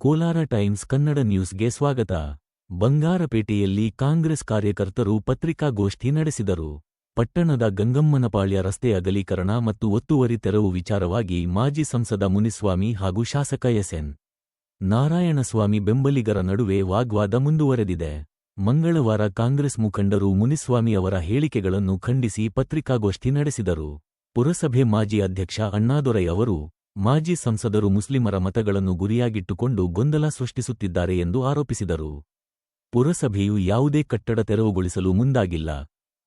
Kolar times Kannada ನ್ಯೂಸ್ಗೆ ಸ್ವಾಗತ. ಬಂಗಾರಪೇಟೆಯಲ್ಲಿ ಕಾಂಗ್ರೆಸ್ ಕಾರ್ಯಕರ್ತರು ಪತ್ರಿಕಾಗೋಷ್ಠಿ ನಡೆಸಿದರು. ಪಟ್ಟಣದ ಗಂಗಮ್ಮನಪಾಳ್ಯ ರಸ್ತೆ ಅಗಲೀಕರಣ ಮತ್ತು ಒತ್ತುವರಿ ತೆರವು ವಿಚಾರವಾಗಿ ಮಾಜಿ ಸಂಸದ ಮುನಿಸ್ವಾಮಿ ಹಾಗೂ ಶಾಸಕ ಎಸ್.ಎನ್. ನಾರಾಯಣಸ್ವಾಮಿ ಬೆಂಬಲಿಗರ ನಡುವೆ ವಾಗ್ವಾದ ಮುಂದುವರೆದಿದೆ. ಮಂಗಳವಾರ ಕಾಂಗ್ರೆಸ್ ಮುಖಂಡರು ಮುನಿಸ್ವಾಮಿ ಅವರ ಹೇಳಿಕೆಗಳನ್ನು ಖಂಡಿಸಿ ಪತ್ರಿಕಾಗೋಷ್ಠಿ ನಡೆಸಿದರು. ಪುರಸಭೆ ಮಾಜಿ ಅಧ್ಯಕ್ಷ ಅಣ್ಣಾದೊರೈ ಅವರು ಮಾಜಿ ಸಂಸದರು ಮುಸ್ಲಿಮರ ಮತಗಳನ್ನು ಗುರಿಯಾಗಿಟ್ಟುಕೊಂಡು ಗೊಂದಲ ಸೃಷ್ಟಿಸುತ್ತಿದ್ದಾರೆ ಎಂದು ಆರೋಪಿಸಿದರು. ಪುರಸಭೆಯು ಯಾವುದೇ ಕಟ್ಟಡ ತೆರವುಗೊಳಿಸಲು ಮುಂದಾಗಿಲ್ಲ,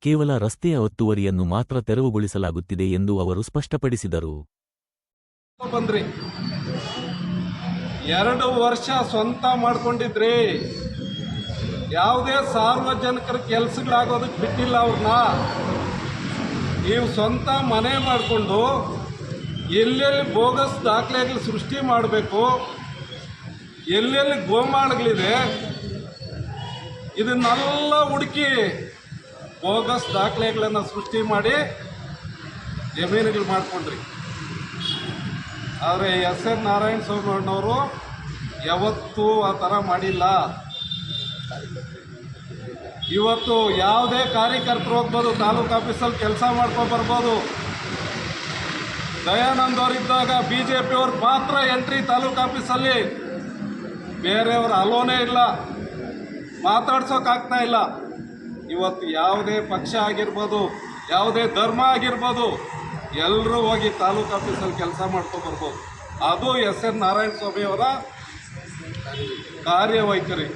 ಕೇವಲ ರಸ್ತೆಯ ಒತ್ತುವರಿಯನ್ನು ಮಾತ್ರ ತೆರವುಗೊಳಿಸಲಾಗುತ್ತಿದೆ ಎಂದು ಅವರು ಸ್ಪಷ್ಟಪಡಿಸಿದರು. 2 ವರ್ಷ ಸ್ವಂತ ಮಾಡ್ಕೊಂಡಿದ್ರಿ, ಯಾವುದೇ ಸಾರ್ವಜನಿಕರ ಕೆಲಸಗಳಾಗೋದಕ್ಕೆ ಬಿಟ್ಟಿಲ್ಲ. ಅವ್ರನ್ನ ನೀವು ಸ್ವಂತ ಮನೆ ಮಾಡಿಕೊಂಡು ಎಲ್ಲೆಲ್ಲಿ ಬೋಗಸ್ ದಾಖಲೆಗಳು ಸೃಷ್ಟಿ ಮಾಡಬೇಕು, ಎಲ್ಲೆಲ್ಲಿ ಗೋಮಾಳಗಳಿದೆ, ಇದನ್ನೆಲ್ಲ ಹುಡುಕಿ ಬೋಗಸ್ ದಾಖಲೆಗಳನ್ನು ಸೃಷ್ಟಿ ಮಾಡಿ ಜಮೀನುಗಳು ಮಾಡಿಕೊಂಡ್ರಿ. ಆದರೆ ಎಸ್.ಎನ್. ನಾರಾಯಣಸ್ವಾಮಿಯವರು ಯಾವತ್ತೂ ಆ ಥರ ಮಾಡಿಲ್ಲ. ಇವತ್ತು ಯಾವುದೇ ಕಾರ್ಯಕರ್ತರು ಹೋಗ್ಬೋದು, ತಾಲೂಕು ಆಫೀಸಲ್ಲಿ ಕೆಲಸ ಮಾಡ್ಕೊಂಡು ಬರ್ಬೋದು. ದಯಾನಂದ್ ಅವರಿದ್ದಾಗ BJP ಅವ್ರು ಮಾತ್ರ ಎಂಟ್ರಿ ತಾಲೂಕು ಆಫೀಸಲ್ಲಿ, ಬೇರೆಯವ್ರ ಅಲೋನೇ ಇಲ್ಲ, ಮಾತಾಡ್ಸೋಕ್ಕಾಗ್ತಾ ಇಲ್ಲ. ಇವತ್ತು ಯಾವುದೇ ಪಕ್ಷ ಆಗಿರ್ಬೋದು, ಯಾವುದೇ ಧರ್ಮ ಆಗಿರ್ಬೋದು, ಎಲ್ಲರೂ ಹೋಗಿ ತಾಲೂಕು ಆಫೀಸಲ್ಲಿ ಕೆಲಸ ಮಾಡ್ಕೊಬರ್ಬೋದು. ಅದು ಎಸ್.ಎನ್. ನಾರಾಯಣಸ್ವಾಮಿಯವರ ಕಾರ್ಯವೈಖರಿ.